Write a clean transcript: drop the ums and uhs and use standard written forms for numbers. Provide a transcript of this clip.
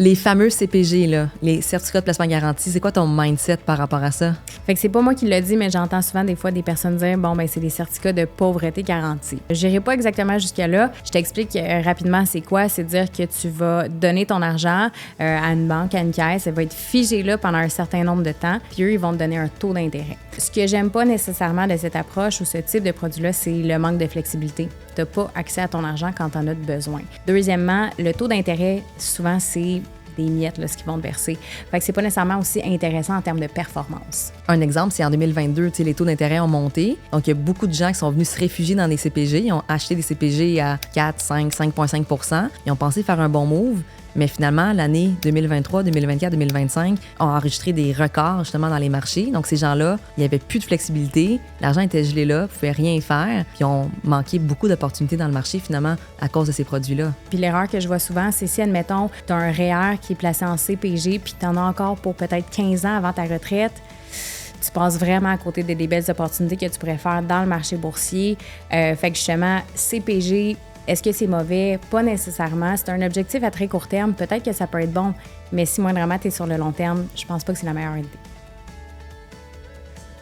Les fameux CPG, là, les certificats de placement garanti, c'est quoi ton mindset par rapport à ça? Fait que c'est pas moi qui le dis, mais j'entends souvent des fois des personnes dire bon ben c'est des certificats de pauvreté garantie. Je n'irai pas exactement jusqu'à là. Je t'explique rapidement c'est quoi. C'est dire que tu vas donner ton argent à une banque, à une caisse, elle va être figée là pendant un certain nombre de temps, puis eux ils vont te donner un taux d'intérêt. Ce que j'aime pas nécessairement de cette approche ou ce type de produit-là, c'est le manque de flexibilité. Tu n'as pas accès à ton argent quand tu en as besoin. Deuxièmement, le taux d'intérêt, souvent c'est des miettes, là, ce qu'ils vont te verser. Fait que c'est pas nécessairement aussi intéressant en termes de performance. Un exemple, c'est en 2022, les taux d'intérêt ont monté. Donc, il y a beaucoup de gens qui sont venus se réfugier dans des CPG. Ils ont acheté des CPG à 4, 5, 5,5 %. Ils ont pensé faire un bon move. Mais finalement, l'année 2023, 2024, 2025 ont enregistré des records justement dans les marchés. Donc, ces gens-là, il n'y avait plus de flexibilité. L'argent était gelé là, ils ne pouvaient rien faire. Puis, ils ont manqué beaucoup d'opportunités dans le marché finalement à cause de ces produits-là. Puis l'erreur que je vois souvent, c'est si, admettons, tu as un REER qui est placé en CPG puis tu en as encore pour peut-être 15 ans avant ta retraite, tu passes vraiment à côté de des belles opportunités que tu pourrais faire dans le marché boursier. Fait que justement, CPG, est-ce que c'est mauvais? Pas nécessairement. C'est un objectif à très court terme. Peut-être que ça peut être bon, mais si moindrement tu es sur le long terme, je pense pas que c'est la meilleure idée.